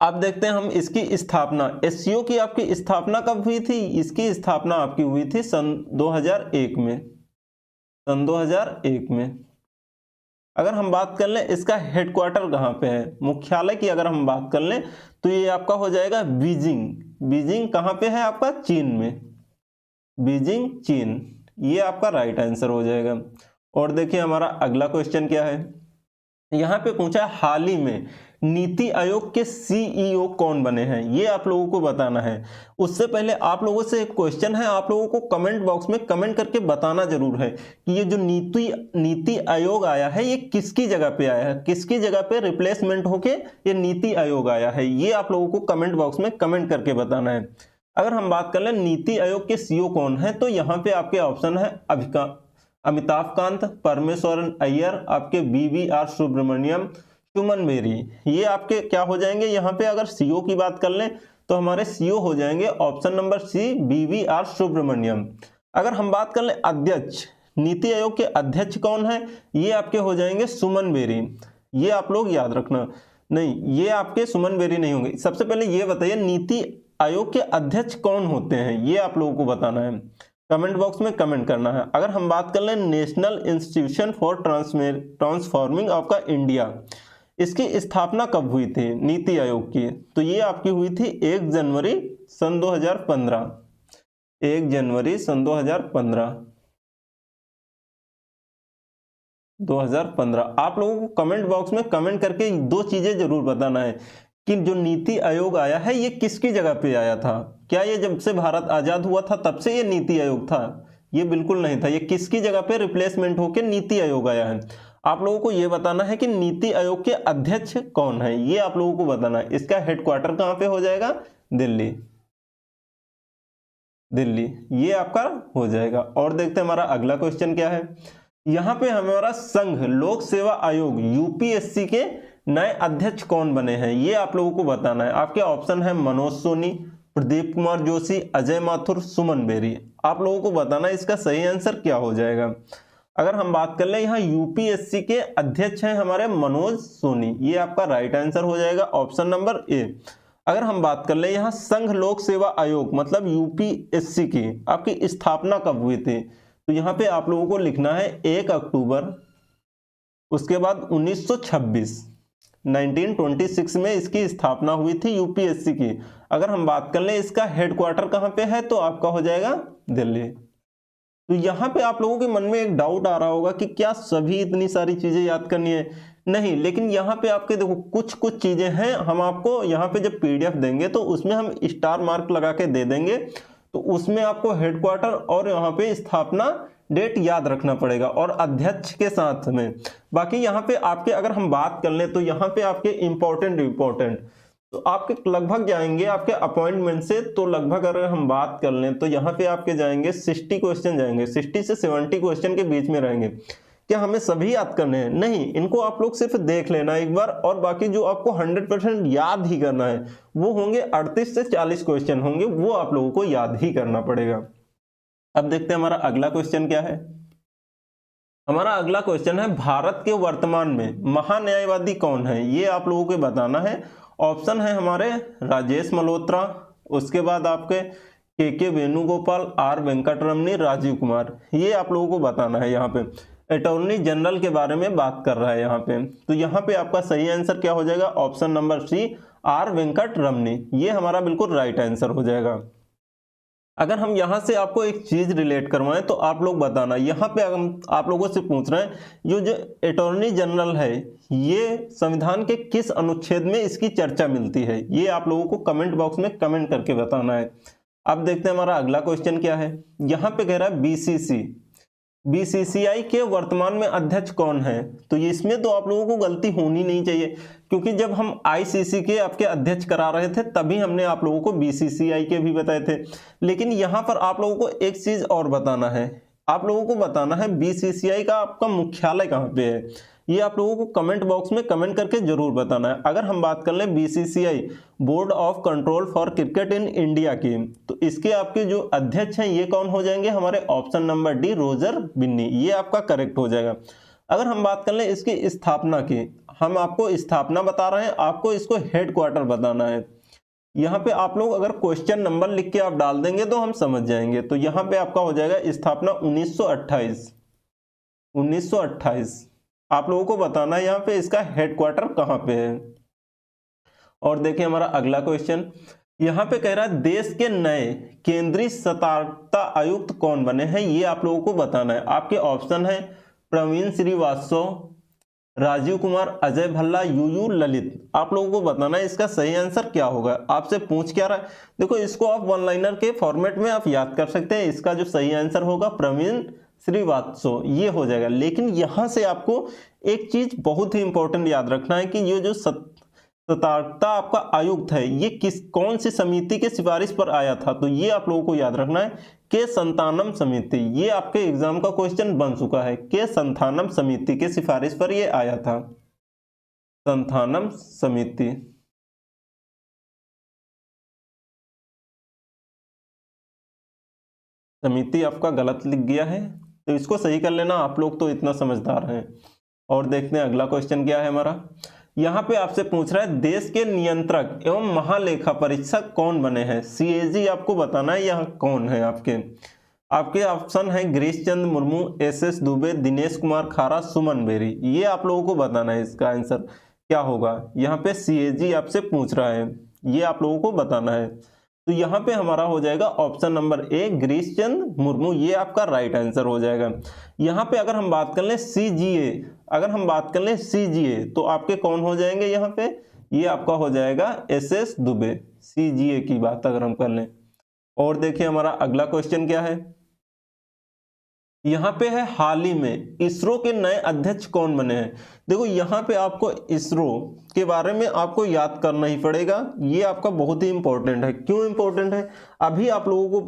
अब देखते हैं हम इसकी स्थापना, एससीओ की आपकी स्थापना कब हुई थी? इसकी स्थापना आपकी हुई थी सन 2001 में, सन 2001 में। अगर हम बात कर लें इसका हेडक्वार्टर कहाँ पे है, मुख्यालय की अगर हम बात कर लें तो ये आपका हो जाएगा बीजिंग कहाँ पे है आपका? चीन में, बीजिंग चीन, ये आपका राइट आंसर हो जाएगा। और देखिए हमारा अगला क्वेश्चन क्या है। यहाँ पे पूछा हाल ही में नीति आयोग के सीईओ कौन बने हैं, ये आप लोगों को बताना है। उससे पहले आप लोगों से एक क्वेश्चन है, आप लोगों को कमेंट बॉक्स में कमेंट करके बताना जरूर है कि ये जो नीति आयोग आया है ये किसकी जगह पे आया है, किसकी जगह पे रिप्लेसमेंट होके ये नीति आयोग आया है, ये आप लोगों को कमेंट बॉक्स में कमेंट करके बताना है। अगर हम बात कर लें नीति आयोग के सीईओ कौन है, तो यहाँ पे आपके ऑप्शन है अमिताभ कांत, परमेश्वरन अय्यर, आपके BVR सुब्रमण्यम, सुमन बेरी, ये आपके क्या हो जाएंगे। यहाँ पे अगर सीईओ की बात कर लें तो हमारे सीईओ हो जाएंगे option number C BVR Subrahmanyam. अगर हम बात कर लें अध्यक्ष, नीति आयोग के अध्यक्ष कौन है, ये आपके हो जाएंगे सुमन बेरी, ये आप लोग याद रखना। नहीं, ये आपके सुमन बेरी नहीं होंगे। सबसे पहले ये बताइए नीति आयोग के अध्यक्ष कौन होते हैं, ये आप लोगों को बताना है, कमेंट बॉक्स में कमेंट करना है। अगर हम बात कर लें national institution for transforming of का इंडिया, इसकी स्थापना कब हुई थी नीति आयोग की, तो ये आपकी हुई थी 1 जनवरी सन 2015, 1 जनवरी सन 2015। आप लोगों को कमेंट बॉक्स में कमेंट करके दो चीजें जरूर बताना है कि जो नीति आयोग आया है ये किसकी जगह पे आया था। क्या ये जब से भारत आजाद हुआ था तब से ये नीति आयोग था? ये बिल्कुल नहीं था। ये किसकी जगह पे रिप्लेसमेंट होकर नीति आयोग आया है। आप लोगों को ये बताना है कि नीति आयोग के अध्यक्ष कौन है, ये आप लोगों को बताना है। इसका हेडक्वार्टर कहाँ पे हो जाएगा? दिल्ली, दिल्ली, ये आपका हो जाएगा। और देखते हैं हमारा अगला क्वेश्चन क्या है। यहाँ पे हमारा संघ लोक सेवा आयोग यूपीएससी के नए अध्यक्ष कौन बने हैं, ये आप लोगों को बताना है। आपके ऑप्शन है मनोज सोनी, प्रदीप कुमार जोशी, अजय माथुर, सुमन बेरी। आप लोगों को बताना है इसका सही आंसर क्या हो जाएगा। अगर हम बात कर ले, यहाँ यूपीएससी के अध्यक्ष हैं हमारे मनोज सोनी, ये आपका राइट आंसर हो जाएगा, ऑप्शन नंबर ए। अगर हम बात कर ले, यहाँ संघ लोक सेवा आयोग मतलब यूपीएससी की आपकी स्थापना कब हुई थी, तो यहाँ पे आप लोगों को लिखना है 1 अक्टूबर, उसके बाद 1926 में इसकी स्थापना हुई थी यूपीएससी की। अगर हम बात कर ले इसका हेडक्वार्टर कहाँ पे है, तो आपका हो जाएगा दिल्ली। तो यहाँ पे आप लोगों के मन में एक डाउट आ रहा होगा कि क्या सभी इतनी सारी चीजें याद करनी है? नहीं, लेकिन यहाँ पे आपके देखो कुछ चीजें हैं, हम आपको यहाँ पे जब पीडीएफ देंगे तो उसमें हम स्टार मार्क लगा के दे देंगे, तो उसमें आपको हेडक्वार्टर और यहाँ पे स्थापना डेट याद रखना पड़ेगा और अध्यक्ष के साथ में। बाकी यहाँ पे आपके अगर हम बात कर लें तो यहाँ पे आपके इंपॉर्टेंट तो आपके लगभग जाएंगे आपके अपॉइंटमेंट से, तो लगभग अगर हम बात कर लें तो यहाँ पे आपके जाएंगे 60 क्वेश्चन जाएंगे, 60 से 70 क्वेश्चन के बीच में रहेंगे। क्या हमें सभी याद करने हैं? नहीं, इनको आप लोग सिर्फ देख लेना एक बार, और बाकी जो आपको 100% याद ही करना है वो होंगे 38 से 40 क्वेश्चन होंगे, वो आप लोगों को याद ही करना पड़ेगा। अब देखते हैं हमारा अगला क्वेश्चन क्या है। हमारा अगला क्वेश्चन है भारत के वर्तमान में महान्यायवादी कौन है, ये आप लोगों को बताना है। ऑप्शन है हमारे राजेश मल्होत्रा, उसके बाद आपके के वेणुगोपाल, आर वेंकटरमणी, राजीव कुमार, ये आप लोगों को बताना है। यहाँ पे अटॉर्नी जनरल के बारे में बात कर रहा है यहाँ पे, तो यहाँ पे आपका सही आंसर क्या हो जाएगा? Option number C R Venkataramani, ये हमारा बिल्कुल राइट आंसर हो जाएगा। अगर हम यहाँ से आपको एक चीज रिलेट करवाएं तो आप लोग बताना, यहाँ पे हम आप लोगों से पूछ रहे हैं जो अटॉर्नी जनरल है ये संविधान के किस अनुच्छेद में इसकी चर्चा मिलती है, ये आप लोगों को कमेंट बॉक्स में कमेंट करके बताना है। अब देखते हैं हमारा अगला क्वेश्चन क्या है। यहाँ पे कह रहा है बीसीसीआई के वर्तमान में अध्यक्ष कौन है, तो इसमें तो आप लोगों को गलती होनी नहीं चाहिए, क्योंकि जब हम आईसीसी के आपके अध्यक्ष करा रहे थे तभी हमने आप लोगों को बीसीसीआई के भी बताए थे। लेकिन यहाँ पर आप लोगों को एक चीज और बताना है, आप लोगों को बताना है बीसीसीआई का आपका मुख्यालय कहाँ पे है, ये आप लोगों को कमेंट बॉक्स में कमेंट करके जरूर बताना है। अगर हम बात कर लें BCCI board of control for cricket in India की, तो इसके आपके जो अध्यक्ष हैं ये कौन हो जाएंगे? हमारे option number D Roger Binny, ये आपका करेक्ट हो जाएगा। अगर हम बात कर लें इसकी स्थापना की, हम आपको स्थापना बता रहे हैं, आपको इसको हेडक्वार्टर बताना है। यहाँ पे आप लोग अगर क्वेश्चन नंबर लिख के आप डाल देंगे तो हम समझ जाएंगे। तो यहाँ पे आपका हो जाएगा स्थापना 1928 आप लोगों को बताना है यहाँ पे इसका हेडक्वार्टर कहाँ पे है। और देखिए हमारा अगला क्वेश्चन, यहाँ पे कह रहा है देश के नए केंद्रीय सतर्कता आयुक्त कौन बने हैं, ये आप लोगों को बताना है। आपके ऑप्शन है प्रवीण श्रीवास्तव, राजीव कुमार, अजय भल्ला, यूयू ललित। आप लोगों को बताना है इसका सही आंसर क्या होगा। आपसे पूछ क्या रहा है, देखो इसको आप वन लाइनर के फॉर्मेट में आप याद कर सकते हैं। इसका जो सही आंसर होगा प्रवीण श्रीवास्तव, ये हो जाएगा। लेकिन यहां से आपको एक चीज बहुत ही इंपॉर्टेंट याद रखना है कि ये जो सतर्कता आपका आयुक्त है, ये कौन सी समिति के सिफारिश पर आया था, तो ये आप लोगों को याद रखना है के संतानम समिति। ये आपके एग्जाम का क्वेश्चन बन चुका है, के संतानम समिति के सिफारिश पर ये आया था। संतानम समिति, समिति आपका गलत लिख गया है, तो इसको सही कर लेना। आप लोग तो इतना समझदार हैं। और देखते हैं अगला क्वेश्चन क्या है हमारा। यहाँ पे आपसे पूछ रहा है देश के नियंत्रक एवं महालेखा परीक्षक कौन बने हैं। सीएजी आपको बताना है यहाँ कौन है। आपके ऑप्शन है गिरीश चंद्र मुर्मू, एसएस दुबे, दिनेश कुमार खारा, सुमन बेरी। ये आप लोगों को बताना है इसका आंसर क्या होगा। यहाँ पे सीएजी आपसे पूछ रहा है, ये आप लोगों को बताना है। तो यहाँ पे हमारा हो जाएगा ऑप्शन नंबर ए गिरीश चंद्र मुर्मू, ये आपका राइट आंसर हो जाएगा। यहाँ पे अगर हम बात कर लें सीजीए, तो आपके कौन हो जाएंगे यहाँ पे, ये आपका हो जाएगा एसएस दुबे। सीजीए की बात अगर हम कर लें। और देखिए हमारा अगला क्वेश्चन क्या है। यहाँ पे है हाल ही में इसरो के नए अध्यक्ष कौन बने हैं। देखो यहाँ पे आपको इसरो के बारे में आपको याद करना ही पड़ेगा। ये आपका बहुत ही इंपॉर्टेंट है। क्यों इंपॉर्टेंट है, अभी आप लोगों को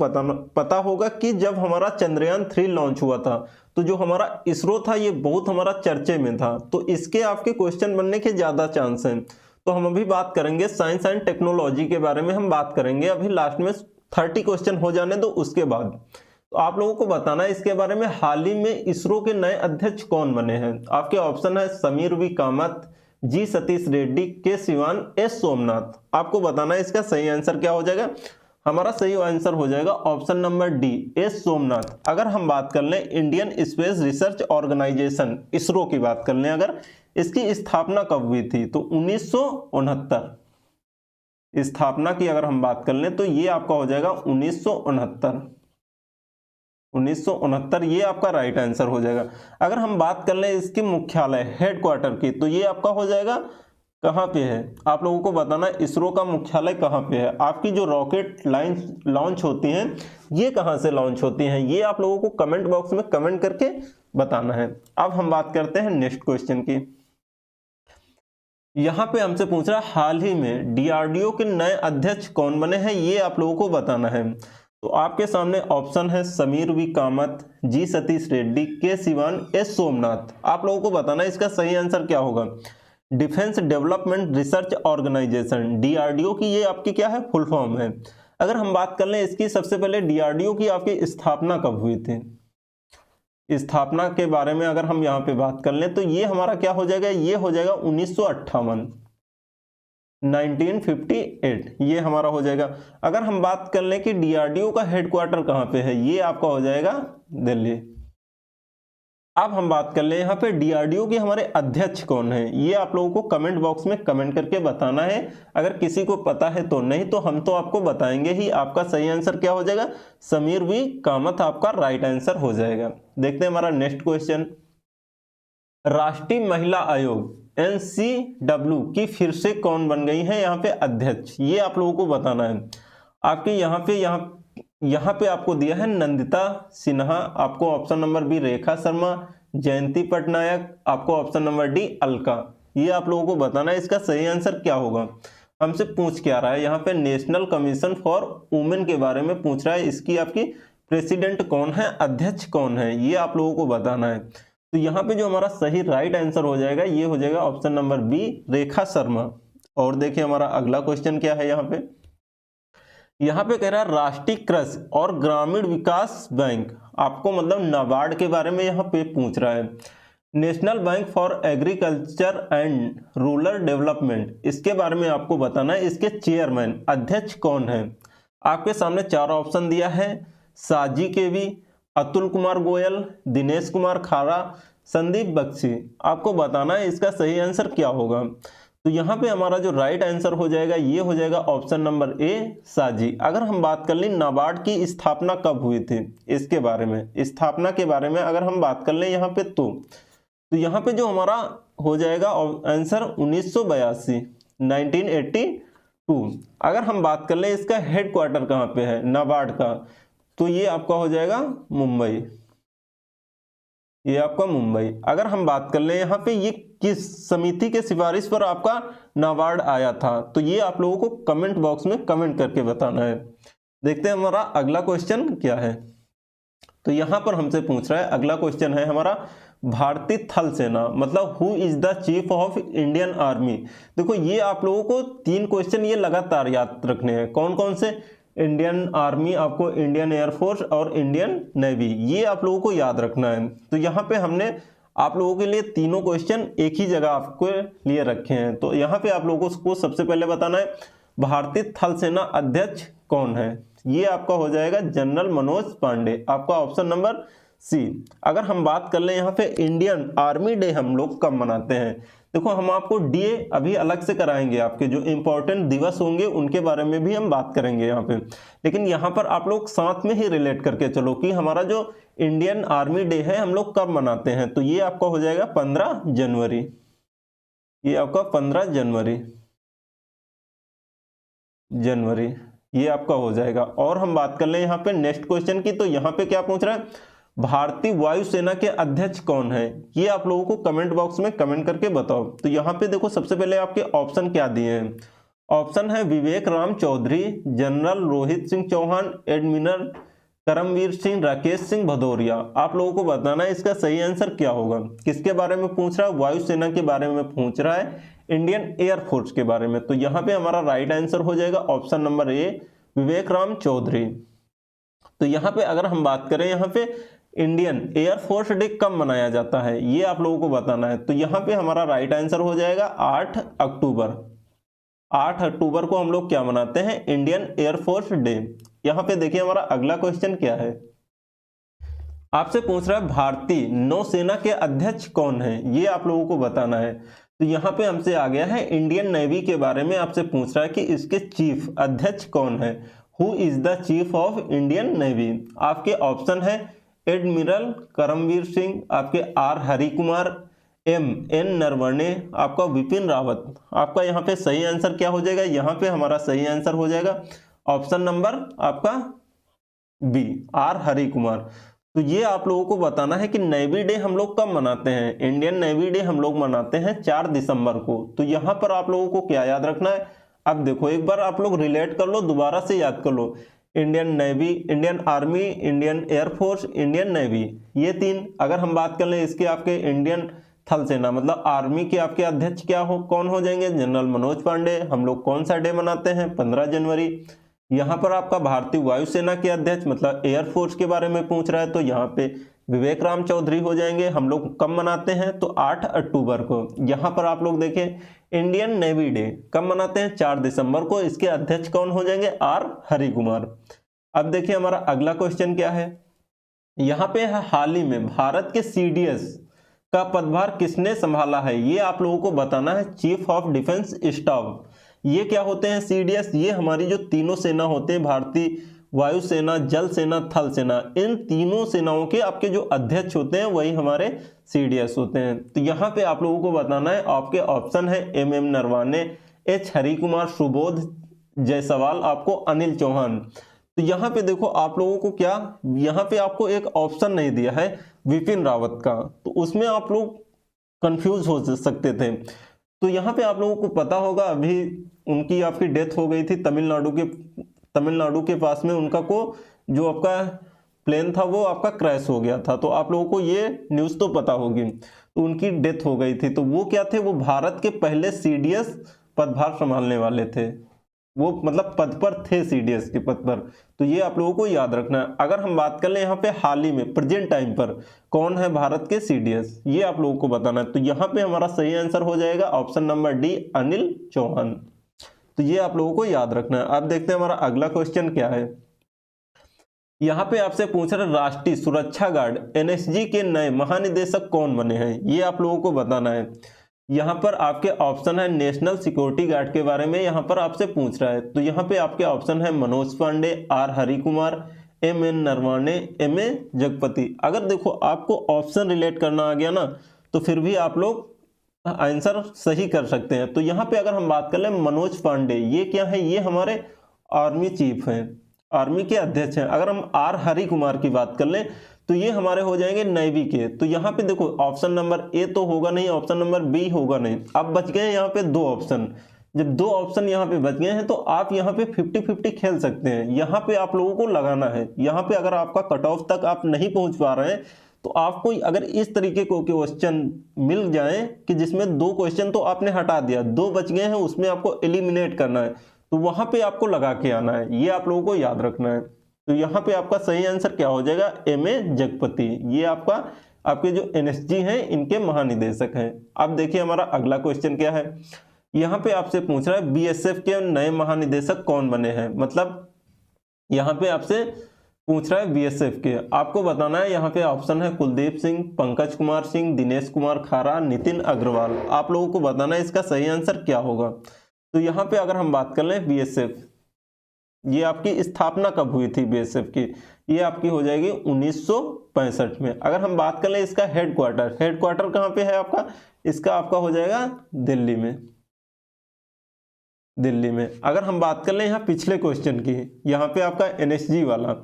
पता होगा कि जब हमारा चंद्रयान 3 लॉन्च हुआ था, तो जो हमारा इसरो था ये बहुत हमारा चर्चे में था। तो इसके आपके क्वेश्चन बनने के ज्यादा चांस हैं। तो हम अभी बात करेंगे साइंस एंड टेक्नोलॉजी के बारे में हम बात करेंगे। अभी लास्ट में 30 क्वेश्चन हो जाने दो, उसके बाद तो आप लोगों को बताना है इसके बारे में हाल ही में इसरो के नए अध्यक्ष कौन बने हैं। आपके ऑप्शन है समीर वी कामत, जी सतीश रेड्डी, के सिवान, एस सोमनाथ। आपको बताना है इसका सही आंसर क्या हो जाएगा। हमारा सही आंसर हो जाएगा option number D S Somanath. अगर हम बात कर लें Indian space research organisation ISRO की बात कर लें, अगर इसकी स्थापना कब हुई थी तो 1969 स्थापना की अगर हम बात कर लें तो ये आपका हो जाएगा 1969 ये आपका राइट आंसर हो जाएगा। अगर हम बात कर लें इसके मुख्यालय हेडक्वार्टर की तो ये आपका हो जाएगा कहाँ पे है। आप लोगों को बताना है इसरो का मुख्यालय कहाँ पे है। आपकी जो रॉकेट लाइन लॉन्च होती हैं ये कहाँ से लॉन्च होती हैं, ये आप लोगों को कमेंट बॉक्स में कमेंट करके बताना है। अब हम बात करते हैं नेक्स्ट क्वेश्चन की। यहाँ पे हमसे पूछ रहा है हाल ही में डीआरडीओ के नए अध्यक्ष कौन बने हैं, ये आप लोगों को बताना है। तो आपके सामने ऑप्शन है समीर वी कामत, जी सतीश रेड्डी, के सिवान, एस सोमनाथ। आप लोगों को बताना है इसका सही आंसर क्या होगा। Defence development research organisation DRDO की ये आपकी क्या है फुल फॉर्म है। अगर हम बात कर लें इसकी सबसे पहले डीआरडीओ की आपकी स्थापना कब हुई थी, स्थापना के बारे में अगर हम यहाँ पे बात कर लें तो ये हमारा क्या हो जाएगा, ये हो जाएगा 1958 ये हमारा हो जाएगा। अगर हम बात कर लें कि डीआरडीओ का हेडक्वार्टर कहाँ पे है, ये आपका हो जाएगा दिल्ली। अब हम बात कर लें यहाँ पे डीआरडीओ के हमारे अध्यक्ष कौन है, ये आप लोगों को कमेंट बॉक्स में कमेंट करके बताना है। अगर किसी को पता है तो, नहीं तो हम तो आपको बताएंगे ही। आपका सही आंसर क्या हो जाएगा, समीर वी कामत आपका राइट आंसर हो जाएगा। देखते हैं हमारा नेक्स्ट क्वेश्चन। राष्ट्रीय महिला आयोग NCW की फिर से कौन बन गई है यहाँ पे अध्यक्ष, ये आप लोगों को बताना है। आपके यहाँ पे आपको दिया है नंदिता सिन्हा, आपको option number B Rekha Sharma, जयंती पटनायक, आपको ऑप्शन नंबर डी अलका। ये आप लोगों को बताना है इसका सही आंसर क्या होगा। हमसे पूछ क्या रहा है यहाँ पे नेशनल कमीशन फॉर वुमेन के बारे में पूछ रहा है। इसकी आपकी प्रेसिडेंट कौन है, अध्यक्ष कौन है, ये आप लोगों को बताना है। तो यहाँ पे जो हमारा सही राइट आंसर हो जाएगा ये हो जाएगा option number B Rekha Sharma. और देखिए हमारा अगला क्वेश्चन क्या है। यहाँ पे कह रहा है राष्ट्रीय कृषि और ग्रामीण विकास बैंक, आपको मतलब नाबार्ड के बारे में यहाँ पे पूछ रहा है। National bank for agriculture and rural development, इसके बारे में आपको बताना है। इसके चेयरमैन अध्यक्ष कौन है। आपके सामने 4 ऑप्शन दिया है, साजी केवी, अतुल कुमार गोयल, दिनेश कुमार खारा, संदीप बख्शी। आपको बताना है इसका सही आंसर क्या होगा। तो यहाँ पे हमारा जो राइट आंसर हो जाएगा ये हो जाएगा ऑप्शन नंबर ए साजी। अगर हम बात कर लें नाबार्ड की स्थापना कब हुई थी, इसके बारे में स्थापना के बारे में अगर हम बात कर लें यहाँ पे तो यहाँ पे जो हमारा हो जाएगा आंसर 1982, 1982। अगर हम बात कर लें इसका हेडक्वार्टर कहाँ पे है नाबार्ड का, तो ये आपका हो जाएगा मुंबई, ये आपका मुंबई। अगर हम बात कर लें यहाँ पे ये किस समिति के सिफारिश पर आपका नाबार्ड आया था, तो ये आप लोगों को कमेंट बॉक्स में कमेंट करके बताना है। देखते हैं हमारा अगला क्वेश्चन क्या है। तो यहाँ पर हमसे पूछ रहा है, अगला क्वेश्चन है हमारा भारतीय थल सेना मतलब who is the chief of Indian army. देखो ये आप लोगों को 3 क्वेश्चन ये लगातार याद रखने हैं। कौन कौन से? इंडियन आर्मी, आपको इंडियन एयरफोर्स और इंडियन नेवी, ये आप लोगों को याद रखना है। तो यहाँ पे हमने आप लोगों के लिए तीनों क्वेश्चन एक ही जगह आपको लिए रखे हैं। तो यहाँ पे आप लोगों को सबसे पहले बताना है भारतीय थल सेना अध्यक्ष कौन है। ये आपका हो जाएगा जनरल मनोज पांडे, आपका ऑप्शन नंबर सी। अगर हम बात कर ले यहाँ पे इंडियन आर्मी डे हम लोग कब मनाते हैं, देखो हम आपको डे अभी अलग से कराएंगे, आपके जो इंपॉर्टेंट दिवस होंगे उनके बारे में भी हम बात करेंगे यहाँ पे, लेकिन यहाँ पर आप लोग साथ में ही रिलेट करके चलो कि हमारा जो इंडियन आर्मी डे है हम लोग कब मनाते हैं। तो ये आपका हो जाएगा 15 जनवरी, ये आपका 15 जनवरी ये आपका हो जाएगा। और हम बात कर लें यहाँ पे नेक्स्ट क्वेश्चन की, तो यहाँ पे क्या पूछ रहा है भारतीय वायुसेना के अध्यक्ष कौन है। ये आप लोगों को कमेंट बॉक्स में कमेंट करके बताओ। तो यहाँ पे देखो सबसे पहले आपके ऑप्शन क्या दिए हैं। ऑप्शन है विवेक राम चौधरी, जनरल रोहित सिंह चौहान, एडमिरल करमवीर सिंह, राकेश सिंह भदौरिया। आप लोगों को बताना है इसका सही आंसर क्या होगा। किसके बारे में पूछ रहा है? वायुसेना के बारे में पूछ रहा है, इंडियन एयरफोर्स के बारे में। तो यहाँ पे हमारा राइट आंसर हो जाएगा ऑप्शन नंबर ए, विवेक राम चौधरी। तो यहाँ पे अगर हम बात करें यहाँ पे इंडियन एयरफोर्स डे कब मनाया जाता है, ये आप लोगों को बताना है। तो यहाँ पे हमारा राइट आंसर हो जाएगा 8 अक्टूबर। 8 अक्टूबर को हम लोग क्या मनाते हैं? Indian air force day. यहाँ पे देखिए हमारा अगला क्वेश्चन क्या है, आपसे पूछ रहा है भारतीय नौसेना के अध्यक्ष कौन है, ये आप लोगों को बताना है। तो यहाँ पे हमसे आ गया है इंडियन नेवी के बारे में आपसे पूछ रहा है कि इसके चीफ अध्यक्ष कौन है, who is the chief of Indian navy. आपके ऑप्शन है एडमिरल करमवीर सिंह, आपके आर हरि कुमार, एन नरवणे, आपका विपिन रावत। आपका यहाँ पे सही आंसर क्या हो जाएगा? यहाँ पे हमारा सही आंसर हो जाएगा ऑप्शन नंबर आपका बी, आर हरि कुमार। तो ये आप लोगों को बताना है कि नेवी डे हम लोग कब मनाते हैं। इंडियन नेवी डे हम लोग मनाते हैं 4 दिसंबर को। तो यहाँ पर आप लोगों को क्या याद रखना है? अब देखो एक बार आप लोग रिलेट कर लो, दोबारा से याद कर लो। Indian Navy, Indian Army, Indian air force, Indian Navy, ये 3। अगर हम बात कर लें इसके आपके इंडियन थल सेना मतलब आर्मी के आपके अध्यक्ष क्या हो, कौन हो जाएंगे? जनरल मनोज पांडे। हम लोग कौन सा डे मनाते हैं? 15 जनवरी। यहाँ पर आपका भारतीय वायुसेना के अध्यक्ष मतलब एयरफोर्स के बारे में पूछ रहा है, तो यहाँ पे विवेक राम चौधरी हो जाएंगे। हम लोग कब मनाते हैं? तो 8 अक्टूबर को। यहाँ पर आप लोग देखें इंडियन नेवी डे कब मनाते हैं? 4 दिसंबर को। इसके अध्यक्ष कौन हो जाएंगे? आर हरि कुमार। अब देखिए हमारा अगला क्वेश्चन क्या है, यहाँ पे हाल ही में भारत के सीडीएस का पदभार किसने संभाला है, ये आप लोगों को बताना है। Chief of defence staff. ये क्या होते हैं सीडीएस? ये हमारी जो तीनों सेना होते हैं, भारतीय वायुसेना, जल सेना, थल सेना, इन तीनों सेनाओं के आपके जो अध्यक्ष होते हैं वही हमारे सीडीएस होते हैं। तो यहाँ पे आप लोगों को बताना है, आपके ऑप्शन है एम नरवाने, एच हरि कुमार, सुबोध जायसवाल, आपको अनिल चौहान। तो यहाँ पे देखो आप लोगों को क्या, यहाँ पे आपको एक ऑप्शन नहीं दिया है विपिन रावत का, तो उसमें आप लोग कंफ्यूज हो सकते थे। तो यहाँ पे आप लोगों को पता होगा अभी उनकी आपकी डेथ हो गई थी तमिलनाडु के पास में, उनका को जो आपका प्लेन था वो आपका क्रैश हो गया था। तो आप लोगों को ये न्यूज़ तो पता होगी। तो उनकी डेथ हो गई थी, तो वो क्या थे? वो भारत के पहले सीडीएस पदभार संभालने वाले थे, वो मतलब पद पर थे, सीडीएस के पद पर। तो ये आप लोगों को याद रखना है। अगर हम बात कर लें यहाँ पे हाल ही में प्रेजेंट टाइम पर कौन है भारत के सीडीएस, ये आप लोगों को बताना है। तो यहाँ पे हमारा सही आंसर हो जाएगा option number D, Anil Chauhan. तो ये आप लोगों को याद रखना है। अब देखते हैं हमारा अगला क्वेश्चन क्या है। यहाँ पे आपसे पूछ रहे राष्ट्रीय सुरक्षा गार्ड एनएसजी के नए महानिदेशक कौन बने हैं, ये आप लोगों को बताना है। यहाँ पर आपके ऑप्शन है नेशनल सिक्योरिटी गार्ड के बारे में यहाँ पर आपसे पूछ रहा है। तो यहाँ पे आपके ऑप्शन है Manoj Pande, R Hari Kumar, N Naravane, M Jagapathi. अगर देखो आपको ऑप्शन रिलेट करना आ गया ना, तो फिर भी आप लोग आंसर सही कर सकते हैं। तो यहाँ पे अगर हम बात कर लें मनोज पांडे, ये क्या है, ये हमारे आर्मी चीफ हैं, आर्मी के अध्यक्ष हैं। अगर हम आर हरि कुमार की बात कर लें तो ये हमारे हो जाएंगे नेवी के। तो यहाँ पे देखो ऑप्शन नंबर ए तो होगा नहीं, ऑप्शन नंबर बी होगा नहीं। अब बच गए यहाँ पे दो ऑप्शन। जब दो ऑप्शन यहाँ पे बच गए हैं तो आप यहाँ पे 50-50 खेल सकते हैं। यहाँ पे आप लोगों को लगाना है। यहाँ पे अगर आपका कट ऑफ तक आप नहीं पहुंच पा रहे हैं तो आपको अगर इस तरीके को क्वेश्चन मिल जाए कि जिसमें दो क्वेश्चन तो आपने हटा दिया, दो बच गए हैं, उसमें आपको एलिमिनेट करना है, तो वहां पे आपको लगा के आना है। ये आप लोगों को याद रखना है। तो यहाँ पे आपका सही आंसर क्या हो जाएगा, एम ए जगपति। ये आपके जो एनएसजी हैं इनके महानिदेशक हैं। अब देखिए हमारा अगला क्वेश्चन क्या है। यहाँ पे आपसे पूछ रहा है बीएसएफ के नए महानिदेशक कौन बने हैं। मतलब यहाँ पे आपसे पूछ रहा है बीएसएफ के, आपको बताना है। यहाँ पे ऑप्शन है कुलदीप सिंह, पंकज कुमार सिंह, दिनेश कुमार खारा, नितिन अग्रवाल। आप लोगों को बताना है इसका सही आंसर क्या होगा। तो यहाँ पे अगर हम बात कर लें बीएसएफ, ये आपकी स्थापना कब हुई थी बीएसएफ की, ये आपकी हो जाएगी 1965 में। अगर हम बात कर लें इसका हेडक्वार्टर कहाँ पे है आपका, इसका आपका हो जाएगा दिल्ली में। अगर हम बात कर लें यहाँ पिछले क्वेश्चन की, यहाँ पे आपका एनएसजी वाला,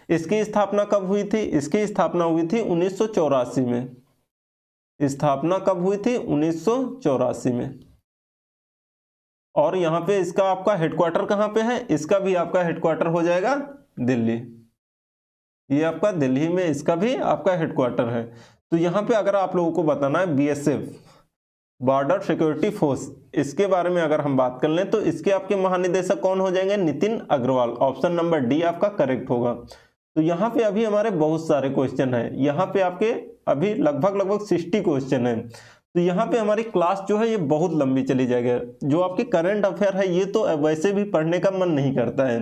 इसकी स्थापना कब हुई थी, इसकी स्थापना हुई थी 1984 में। स्थापना कब हुई थी, 1984 में। और यहाँ पे इसका आपका हेडक्वार्टर कहाँ पे है, इसका भी आपका हेडक्वार्टर हो जाएगा दिल्ली। ये आपका दिल्ली में इसका भी आपका हेडक्वार्टर है। तो यहाँ पे अगर आप लोगों को बताना है बीएसएफ, बॉर्डर सिक्योरिटी फोर्स, इसके बारे में अगर हम बात कर लें तो इसके आपके महानिदेशक कौन हो जाएंगे, Nitin Agarwal. Option number D आपका करेक्ट होगा। तो यहाँ पे अभी हमारे बहुत सारे क्वेश्चन हैं। यहाँ पे आपके अभी लगभग 60 क्वेश्चन हैं। तो यहाँ पे हमारी क्लास जो है ये बहुत लंबी चली जाएगी। जो आपके करंट अफेयर है ये तो वैसे भी पढ़ने का मन नहीं करता है।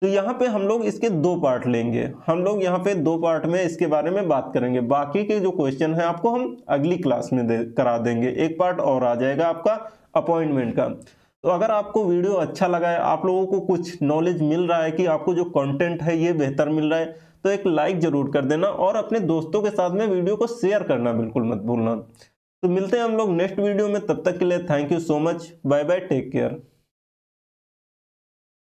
तो यहाँ पे हम लोग इसके दो पार्ट लेंगे। हम लोग यहाँ पे दो पार्ट में इसके बारे में बात करेंगे। बाकी के जो क्वेश्चन है आपको हम अगली क्लास में करा देंगे। एक पार्ट और आ जाएगा आपका अपॉइंटमेंट का। तो अगर आपको वीडियो अच्छा लगा है, आप लोगों को कुछ नॉलेज मिल रहा है कि आपको जो कंटेंट है ये बेहतर मिल रहा है, तो एक लाइक जरूर कर देना और अपने दोस्तों के साथ में वीडियो को शेयर करना बिल्कुल मत भूलना। तो मिलते हैं हम लोग नेक्स्ट वीडियो में, तब तक के लिए thank you so much, bye bye, take care.